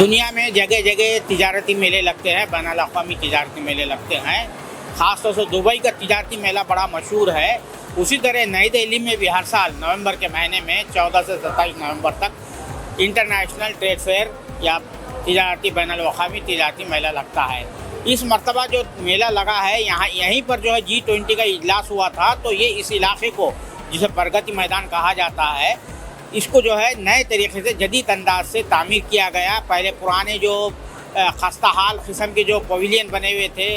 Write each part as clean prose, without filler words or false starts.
दुनिया में जगह जगह तिजारती मेले लगते हैं, बैन अल-अक़वामी तिजारती मेले लगते हैं। ख़ासतौर से दुबई का तिजारती मेला बड़ा मशहूर है। उसी तरह नई दिल्ली में भी हर साल नवंबर के महीने में 14 से 27 नवंबर तक इंटरनेशनल ट्रेड फेयर या तिजारती बैन अल-अक़वामी तिजारती मेला लगता है। इस मरतबा जो मेला लगा है यहीं पर जो है G20 का इजलास हुआ था, तो ये इस इलाके को, जिसे प्रगति मैदान कहा जाता है, इसको जो है नए तरीके से जदीद अंदाज से तामीर किया गया। पहले पुराने जो खस्ता हाल किस्म के जो पवेलियन बने हुए थे,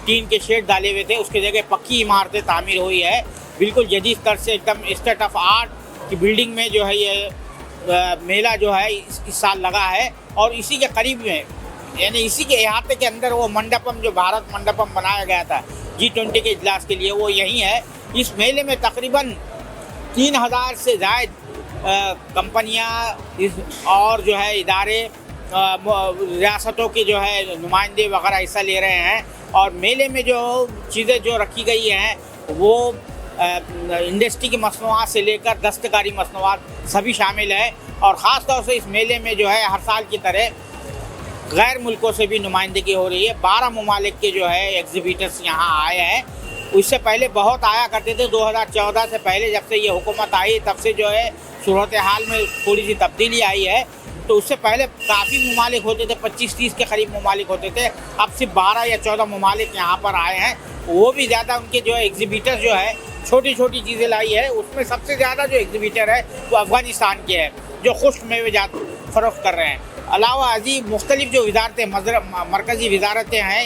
टीन के शेड डाले हुए थे, उसकी जगह पक्की इमारतें तामीर हुई है। बिल्कुल जदीद स्तर से एकदम स्टेट ऑफ आर्ट की बिल्डिंग में जो है ये मेला जो है इस साल लगा है। और इसी के करीब में, यानी इसी के अहाते के अंदर वो मंडपम, जो भारत मंडपम बनाया गया था G20 के इजलास के लिए, वो यहीं है। इस मेले में तकरीबन 3000 से ज़ायद कंपनियां और जो है इदारे, रियासतों के जो है नुमाइंदे वगैरह हिस्सा ले रहे हैं। और मेले में जो चीज़ें जो रखी गई हैं वो इंडस्ट्री की मसनूआत से लेकर दस्तकारी मसनूआत सभी शामिल है। और ख़ास तौर से इस मेले में जो है हर साल की तरह गैर मुल्कों से भी नुमाइंदगी हो रही है। 12 ममालिक के जो है एग्जिबिटर्स यहाँ आए हैं। उससे पहले बहुत आया करते थे। 2014 से पहले जब से ये हुकूमत आई तब से जो है सूरत हाल में थोड़ी सी तब्दीली आई है। तो उससे पहले काफ़ी ममालिक होते थे, 25-30 के करीब ममालिक होते थे। अब सिर्फ 12 या 14 ममालिक यहाँ पर आए हैं। वो भी ज़्यादा उनके जो है एग्जिबिटर जो है छोटी छोटी चीज़ें लाई है। उसमें सबसे ज़्यादा जो एग्जिबिटर है वो अफ़गानिस्तान के है, जो खुश्क मेवे जात फ़रोख्त कर रहे हैं। अलावा अजीब मुख्तलिफ जो वजारतें, मरकज़ी वजारतें हैं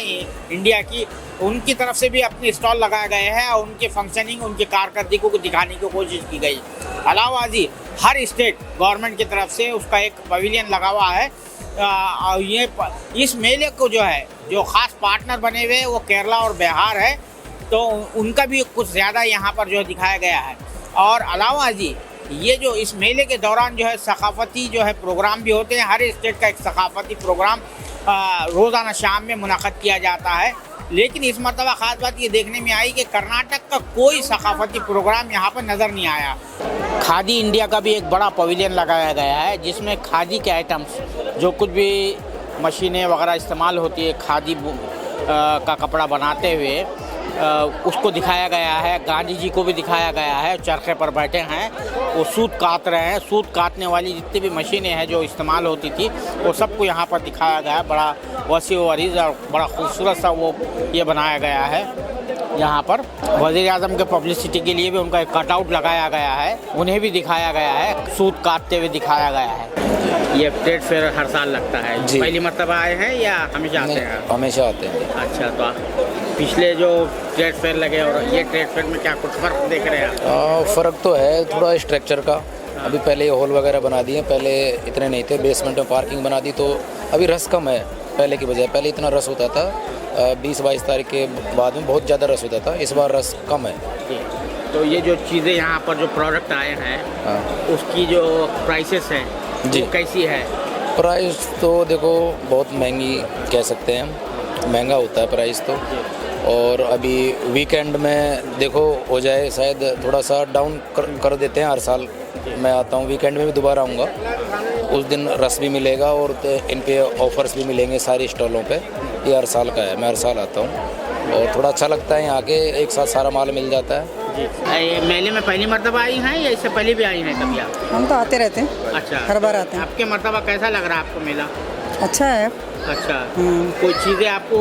इंडिया की, उनकी तरफ से भी अपने स्टॉल लगाए गए हैं और उनके फंक्शनिंग, उनकी कारकर्दगी को दिखाने की कोशिश की गई। अलावा जी हर स्टेट गवर्नमेंट की तरफ से उसका एक पवेलियन लगा हुआ है। और ये इस मेले को जो है जो ख़ास पार्टनर बने हुए हैं वो केरला और बिहार है, तो उनका भी कुछ ज़्यादा यहाँ पर जो दिखाया गया है। और अलावा जी ये जो इस मेले के दौरान जो है सकाफ़ती जो है प्रोग्राम भी होते हैं। हर स्टेट का एक सकाफ़ती प्रोग्राम रोज़ाना शाम में मुनक़द किया जाता है। लेकिन इस मरतबा ख़ास बात ये देखने में आई कि कर्नाटक का कोई सकाफ़ती प्रोग्राम यहाँ पर नज़र नहीं आया। खादी इंडिया का भी एक बड़ा पवेलियन लगाया गया है, जिसमें खादी के आइटम्स, जो कुछ भी मशीनें वगैरह इस्तेमाल होती है खादी का कपड़ा बनाते हुए, उसको दिखाया गया है। गांधी जी को भी दिखाया गया है, चरखे पर बैठे हैं, वो सूत काट रहे हैं। सूत काटने वाली जितनी भी मशीनें हैं जो इस्तेमाल होती थी वो सबको यहाँ पर दिखाया गया है। बड़ा वसीअ व अरीज़ और बड़ा खूबसूरत सा वो ये बनाया गया है। यहाँ पर वज़ीर आज़म के पब्लिसिटी के लिए भी उनका एक कटआउट लगाया गया है, उन्हें भी दिखाया गया है, सूत काटते हुए दिखाया गया है। ये ट्रेड फेयर हर साल लगता है जी। पहली मरतबा आए हैं या हमेशा आते हैं? हमेशा आते हैं। अच्छा, तो पिछले जो ट्रेड फेयर लगे और ये ट्रेड फेयर में क्या कुछ फ़र्क देख रहे हैं? फ़र्क तो है थोड़ा स्ट्रक्चर का। अभी पहले ये हॉल वगैरह बना दिए, पहले इतने नहीं थे। बेसमेंट में पार्किंग बना दी, तो अभी रस कम है पहले की बजाय। पहले इतना रस होता था, 20-22 तारीख के बाद में बहुत ज़्यादा रस होता था। इस बार रस कम है। तो ये जो चीज़ें यहाँ पर जो प्रोडक्ट आए हैं, उसकी जो प्राइसेस हैं वो कैसी है? प्राइस तो देखो बहुत महंगी कह सकते हैं, महंगा होता है प्राइस तो। और अभी वीकेंड में देखो हो जाए, शायद थोड़ा सा डाउन कर देते हैं। हर साल मैं आता हूँ, वीकेंड में भी दोबारा आऊँगा। उस दिन रस भी मिलेगा और इन पे ऑफर्स भी मिलेंगे सारी स्टॉलों पे। ये हर साल का है, मैं हर साल आता हूँ और थोड़ा अच्छा लगता है। यहाँ के एक साथ सारा माल मिल जाता है। ये मेले में पहली मरतबा आई हैं या इससे पहले भी आई हैं कभी आप? हम तो आते रहते हैं। अच्छा, हर बार आते हैं। आपके मरतबा कैसा लग रहा है आपको मेला? अच्छा है। अच्छा, कोई चीज़ें आपको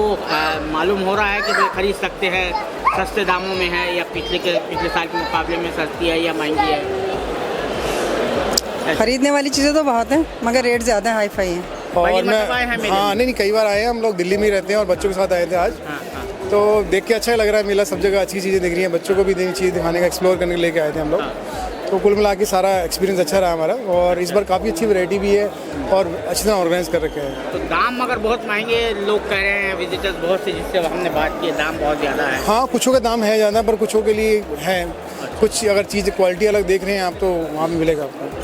मालूम हो रहा है कि भाई खरीद सकते हैं, सस्ते दामों में है या पिछले साल के मुकाबले में सस्ती है या महंगी है? खरीदने वाली चीज़ें तो बहुत हैं, मगर रेट ज़्यादा हाई फाई है। और नहीं कई बार आए हैं। हम लोग दिल्ली में ही रहते हैं और बच्चों के साथ आए थे आज। तो देख के अच्छा लग रहा है मेला। सब जगह अच्छी चीज़ें दिख रही हैं, बच्चों को भी नई चीज़ दिखाने का, एक्सप्लोर करने के लेके आए थे हम लोग। तो कुल मिला के सारा एक्सपीरियंस अच्छा रहा हमारा। और इस बार काफ़ी अच्छी वैरायटी भी है और अच्छी तरह ऑर्गेनाइज कर रखे हैं। तो दाम मगर बहुत महंगे लोग कह रहे हैं, विजिटर्स बहुत से जिससे हमने बात की, दाम बहुत ज़्यादा है। हाँ, कुछों का दाम है ज़्यादा, पर कुछों के लिए है। कुछ अगर चीज़ क्वालिटी अलग देख रहे हैं आप तो वहाँ भी मिलेगा आपको।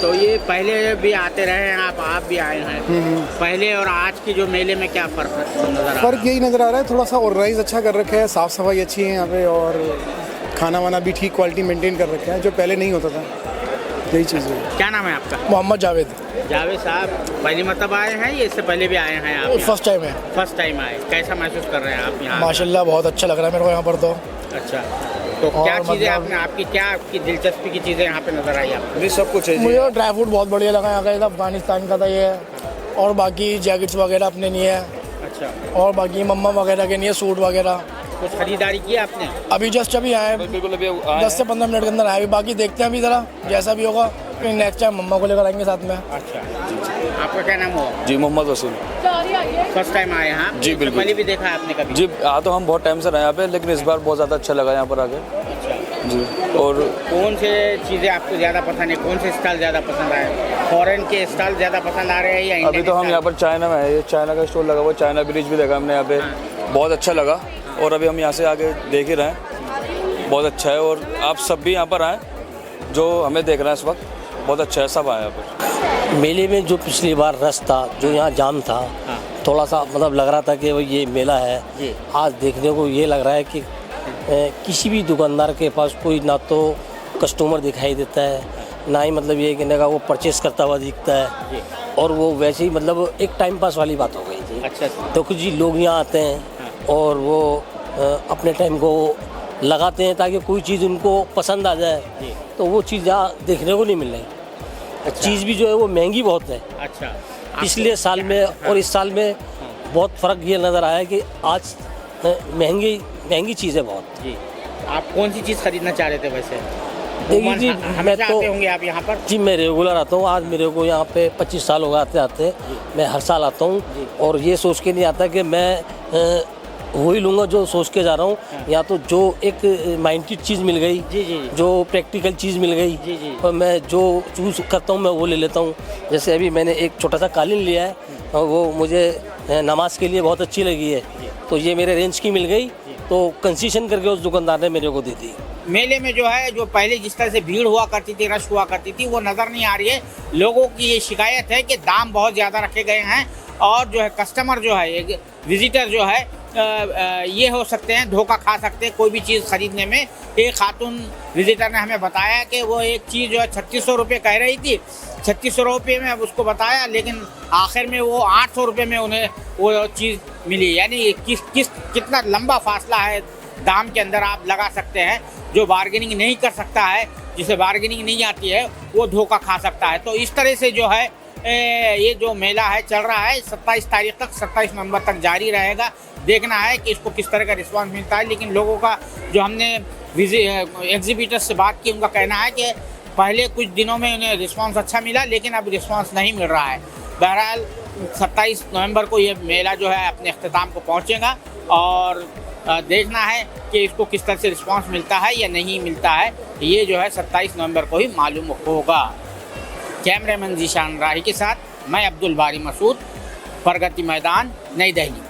तो ये पहले भी आते रहे हैं आप भी आए हैं। पहले और आज की जो मेले में क्या फ़र्क नज़र आ रहा है? फ़र्क यही नज़र आ रहा है, थोड़ा सा ऑर्गेनाइज अच्छा कर रखा है, साफ़ सफाई अच्छी है यहाँ पे और खाना वाना भी ठीक क्वालिटी मेंटेन कर रखा है, जो पहले नहीं होता था। यही चीज़ है। क्या नाम है आपका? मोहम्मद जावेद। जावेद साहब, पहली मरतबा आए हैं या इससे पहले भी आए हैं आप? फर्स्ट टाइम है। फर्स्ट टाइम आए, कैसा महसूस कर रहे हैं आप यहाँ? माशाल्लाह बहुत अच्छा लग रहा है मेरे को यहाँ पर तो। अच्छा, तो क्या और चीज़ें मतलब- आपने आपकी क्या आपकी दिलचस्पी की चीज़ें यहाँ पे नजर आई आपको? जी सब कुछ है मुझे ड्राई फ्रूट बहुत बढ़िया लगा यहाँ का, ये अफगानिस्तान का था ये। और बाकी जैकेट्स वगैरह अपने नहीं है, अच्छा, और बाकी मम्मा वगैरह के नहीं है, सूट वगैरह। कुछ खरीदारी की आपने? अभी जस्ट अभी आए, बिल्कुल अभी 10 से 15 मिनट के अंदर आए। अभी बाकी देखते हैं अभी ज़रा जैसा भी होगा, फिर नेक्स्ट टाइम मम्मा को लेकर आएंगे साथ में। अच्छा, आपका क्या नाम हुआ? जी मोहम्मद वसीम। फर्स्ट टाइम आए हैं आप? जी, इससे बिल्कुल। पहले भी देखा है आपने कभी? जी हाँ, तो हम बहुत टाइम से रहे यहाँ पे, लेकिन इस बार बहुत ज़्यादा अच्छा लगा यहाँ पर आके। अच्छा, जी। और कौन से चीज़ें आपको ज़्यादा पसंद है? कौन से स्टाइल ज़्यादा पसंद आए? फॉरेन के स्टाइल ज़्यादा पसंद आ रहे हैं या इंडियन अभी तो हम स्टाइल? यहाँ पर चाइना में है, ये चाइना का स्टोर लगा हुआ, चाइना ब्रिज भी देखा हमने यहाँ पे, बहुत अच्छा लगा। और अभी हम यहाँ से आगे देख ही रहे हैं, बहुत अच्छा है। और आप सब भी यहाँ पर आएँ, जो हमें देख रहे हैं इस वक्त, बहुत अच्छा है, सब आए यहाँ पर। मेले में जो पिछली बार रश था, जो यहाँ जाम था, थोड़ा सा मतलब लग रहा था कि वो ये मेला है। जी। आज देखने को ये लग रहा है कि किसी भी दुकानदार के पास कोई ना तो कस्टमर दिखाई देता है, ना ही मतलब ये कहने का वो परचेस करता हुआ दिखता है। और वो वैसे ही मतलब एक टाइम पास वाली बात हो गई थी। अच्छा, तो कुछ जी लोग यहाँ आते हैं और वो अपने टाइम को लगाते हैं ताकि कोई चीज़ उनको पसंद आ जाए, तो वो चीज़ यहाँ देखने को नहीं मिल रही। अच्छा। चीज़ भी जो है वो महंगी बहुत है। अच्छा, पिछले साल में और इस साल में बहुत फ़र्क ये नज़र आया कि आज महंगी चीज़ें बहुत। जी, आप कौन सी चीज़ खरीदना चाह रहे थे वैसे? देखिए जी, हमेशा मैं तो आते होंगे आप यहाँ पर? जी मैं रेगुलर आता हूँ। आज मेरे को यहाँ पे 25 साल हो गए आते आते। मैं हर साल आता हूँ और ये सोच के नहीं आता कि मैं वही लूँगा जो सोच के जा रहा हूँ, या तो जो एक माइंडेड चीज़ मिल गई, जी, जी। जो प्रैक्टिकल चीज़ मिल गई, जी, जी। और मैं जो चूज़ करता हूँ मैं वो ले लेता हूँ। जैसे अभी मैंने एक छोटा सा कालीन लिया है और वो मुझे नमाज के लिए बहुत अच्छी लगी है, तो ये मेरे रेंज की मिल गई, तो कंसेशन करके उस दुकानदार ने मेरे को दी थी। मेले में जो है, जो पहले जिस तरह से भीड़ हुआ करती थी, रश हुआ करती थी, वो नज़र नहीं आ रही है। लोगों की ये शिकायत है कि दाम बहुत ज़्यादा रखे गए हैं और जो है कस्टमर जो है, एक विजिटर जो है, ये हो सकते हैं धोखा खा सकते हैं कोई भी चीज़ खरीदने में। एक खातून विजिटर ने हमें बताया कि वो एक चीज़ जो है 3600 रुपये कह रही थी, 3600 रुपये में अब उसको बताया, लेकिन आखिर में वो 800 रुपये में उन्हें वो चीज़ मिली। यानी कितना लंबा फासला है दाम के अंदर आप लगा सकते हैं। जो बार्गेनिंग नहीं कर सकता है, जिसे बार्गेनिंग नहीं आती है, वो धोखा खा सकता है। तो इस तरह से जो है ये जो मेला है चल रहा है 27 तारीख तक, 27 नवंबर तक जारी रहेगा। देखना है कि इसको किस तरह का रिस्पांस मिलता है। लेकिन लोगों का जो हमने एग्जिबिटर्स से बात की, उनका कहना है कि पहले कुछ दिनों में उन्हें रिस्पांस अच्छा मिला, लेकिन अब रिस्पांस नहीं मिल रहा है। बहरहाल 27 नवंबर को ये मेला जो है अपने अख्ताम को पहुँचेगा और देखना है कि इसको किस तरह से रिस्पांस मिलता है या नहीं मिलता है। ये जो है 27 नवंबर को ही मालूम होगा। कैमरामैन जीशान राही के साथ मैं अब्दुल बारी मसूद, प्रगति मैदान, नई दिल्ली।